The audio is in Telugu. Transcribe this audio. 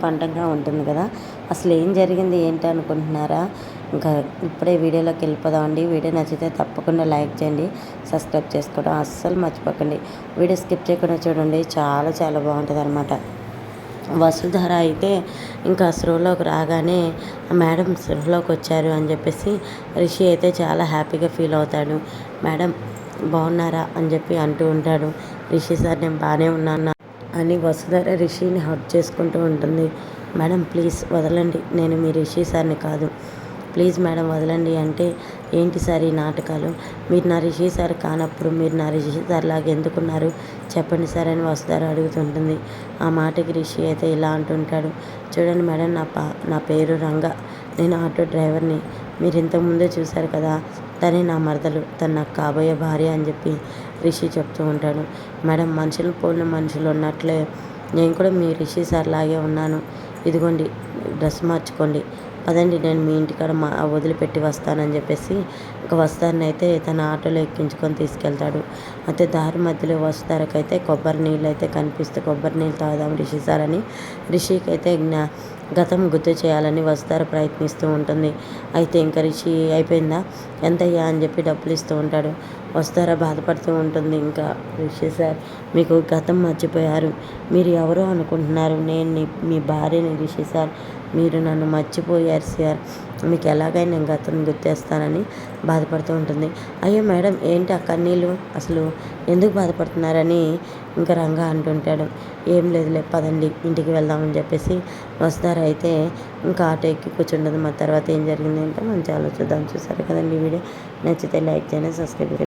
పంటంగా ఉంటుంది కదా. అసలు ఏం జరిగింది ఏంటి అనుకుంటున్నారా? ఇంకా ఇప్పుడే వీడియోలోకి వెళ్ళిపోదామండి. వీడియో నచ్చితే తప్పకుండా లైక్ చేయండి, సబ్స్క్రైబ్ చేసుకోవడం అస్సలు మర్చిపోకండి. వీడియో స్కిప్ చేయకుండా చూడండి, చాలా చాలా బాగుంటుంది అనమాట. వసుధర అయితే ఇంకా స్పృహలోకి రాగానే మేడం స్పృహలోకి వచ్చారు అని చెప్పేసి రిషి అయితే చాలా హ్యాపీగా ఫీల్ అవుతాడు. మేడం బాగున్నారా అని చెప్పి అంటూ ఉంటాడు. రిషి సార్ నేను బాగానే ఉన్నాను అని వసుధర రిషిని హగ్ చేసుకుంటూ ఉంటుంది. మేడం ప్లీజ్ వదలండి, నేను మీ రిషి సార్ని కాదు, ప్లీజ్ మేడం వదలండి అంటే, ఏంటి సార్ ఈ నాటకాలు, మీరు నా రిషి సార్ కానప్పుడు మీరు నా రిషి సార్ లాగా ఎందుకున్నారు చెప్పండి సార్ అని వసుధర అడుగుతుంటుంది. ఆ మాటకి రిషి అయితే ఇలా అంటుంటాడు. చూడండి మేడం, నా పేరు రంగ, నేను ఆటో డ్రైవర్ని. మీరు ఇంతకుముందే చూశారు కదా, తనే నా మరదలు, తను నాకు కాబోయే భార్య అని చెప్పి రిషి చెప్తూ ఉంటాడు. మేడం మనుషులు పోలిన మనుషులు ఉన్నట్లే నేను కూడా మీ రిషి సార్ లాగే ఉన్నాను, ఇదిగోండి డ్రెస్ మార్చుకోండి, పదండి నేను మీ ఇంటికాడ వదిలిపెట్టి వస్తానని చెప్పేసి ఒక వస్తారని అయితే తన ఆటోలో ఎక్కించుకొని తీసుకెళ్తాడు. అయితే దారి మధ్యలో వస్తారకైతే కొబ్బరి నీళ్ళు అయితే కనిపిస్తే కొబ్బరి నీళ్ళు తాగుదాం రిషి సార్ అని రిషికి అయితే గతం గుర్తు చేయాలని వస్తార ప్రయత్నిస్తూ ఉంటుంది. అయితే ఇంకా రిషి అయిపోయిందా, ఎంతయ్యా అని చెప్పి డబ్బులు ఇస్తూ ఉంటాడు. వస్తారా బాధపడుతూ ఉంటుంది. ఇంకా రిషి సార్ మీకు గతం మర్చిపోయారు, మీరు ఎవరో అనుకుంటున్నారు, నేను మీ భార్యని రిషి సార్, మీరు నన్ను మర్చిపోయారు సార్, మీకు ఎలాగైనా నేను గతం గుర్తేస్తానని బాధపడుతూ ఉంటుంది. అయ్యో మేడం ఏంటి ఆ కన్నీళ్ళు, అసలు ఎందుకు బాధపడుతున్నారని ఇంకా రంగా అంటుంటాడు. ఏం లేదులే పదండి ఇంటికి వెళ్దామని చెప్పేసి వస్తారా అయితే ఇంకా ఆటో ఎక్కి కూర్చుంటుంది. మా తర్వాత ఏం జరిగింది అంటే మనం చాలా చూద్దాం. చూసారు కదండి వీడియో నచ్చితే లైక్ చేయండి, సబ్స్క్రైబ్ చేయండి.